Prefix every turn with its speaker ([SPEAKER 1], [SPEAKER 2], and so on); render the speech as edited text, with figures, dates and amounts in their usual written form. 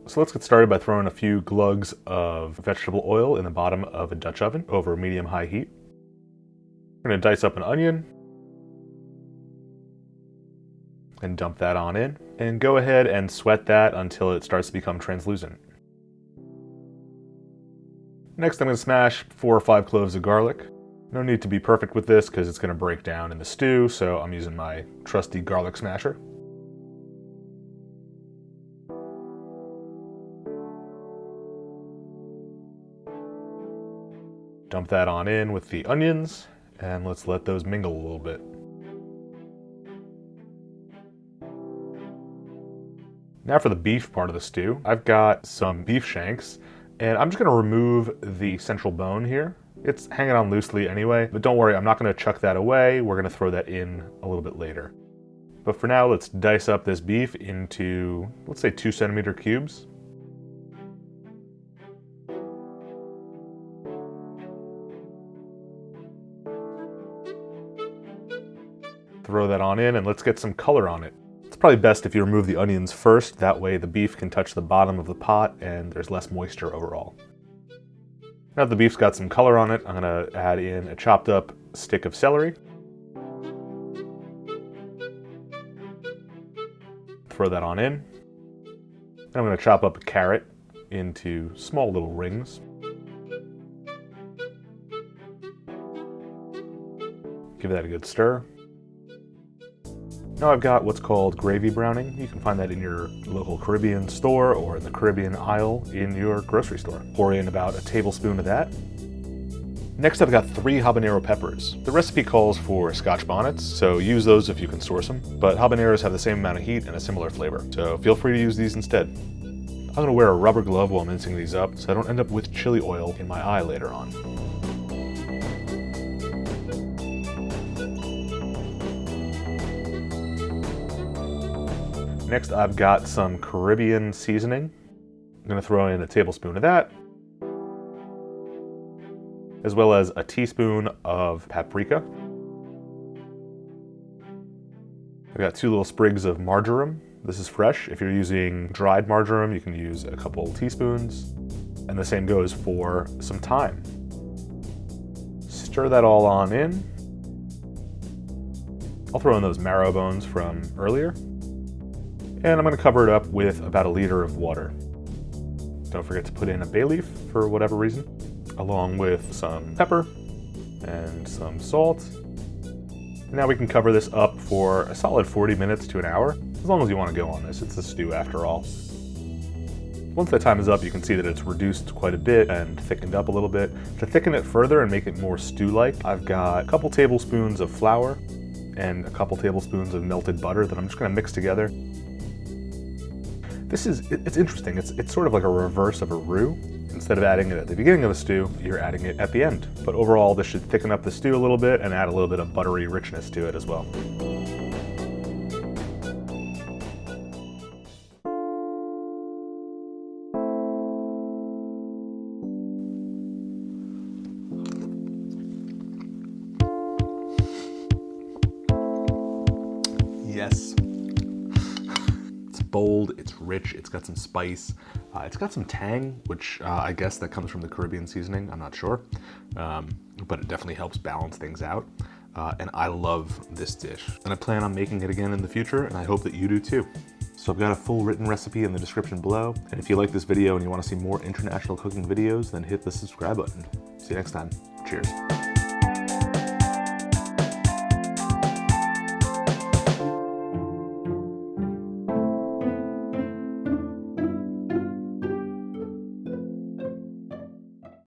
[SPEAKER 1] So let's get started by throwing a few glugs of vegetable oil in the bottom of a Dutch oven over medium-high heat. We're going to dice up an onion and dump that on in, and go ahead and sweat that until it starts to become translucent. Next, I'm going to smash 4 or 5 cloves of garlic. No need to be perfect with this because it's going to break down in the stew, so I'm using my trusty garlic smasher. Dump that on in with the onions, and let's let those mingle a little bit. Now for the beef part of the stew, I've got some beef shanks, and I'm just going to remove the central bone here. It's hanging on loosely anyway, but don't worry, I'm not going to chuck that away. We're going to throw that in a little bit later. But for now, let's dice up this beef into, let's say, 2-centimeter cubes. Throw that on in, and let's get some color on it. It's probably best if you remove the onions first, that way the beef can touch the bottom of the pot and there's less moisture overall. Now that the beef's got some color on it, I'm going to add in a chopped up stick of celery. Throw that on in. And I'm going to chop up a carrot into small little rings. Give that a good stir. Now I've got what's called gravy browning. You can find that in your local Caribbean store or in the Caribbean aisle in your grocery store. Pour in about a tablespoon of that. Next I've got 3 habanero peppers. The recipe calls for Scotch bonnets, so use those if you can source them, but habaneros have the same amount of heat and a similar flavor, so feel free to use these instead. I'm going to wear a rubber glove while mincing these up so I don't end up with chili oil in my eye later on. Next, I've got some Caribbean seasoning. I'm going to throw in a tablespoon of that, as well as a teaspoon of paprika. I've got 2 little sprigs of marjoram. This is fresh. If you're using dried marjoram, you can use a couple teaspoons. And the same goes for some thyme. Stir that all on in. I'll throw in those marrow bones from earlier. And I'm going to cover it up with about 1 liter of water. Don't forget to put in a bay leaf for whatever reason, along with some pepper and some salt. Now we can cover this up for a solid 40 minutes to an hour, as long as you want to go on this. It's a stew after all. Once that time is up, you can see that it's reduced quite a bit and thickened up a little bit. To thicken it further and make it more stew-like, I've got a couple tablespoons of flour and a couple tablespoons of melted butter that I'm just going to mix together. It's interesting. It's sort of like a reverse of a roux. Instead of adding it at the beginning of a stew, you're adding it at the end. But overall, this should thicken up the stew a little bit and add a little bit of buttery richness to it as well. Yes. Bold, it's rich, it's got some spice, it's got some tang, which I guess that comes from the Caribbean seasoning, I'm not sure, but it definitely helps balance things out, and I love this dish, and I plan on making it again in the future, and I hope that you do too. So I've got a full written recipe in the description below, and if you like this video and you want to see more international cooking videos, then hit the subscribe button. See you next time. Cheers.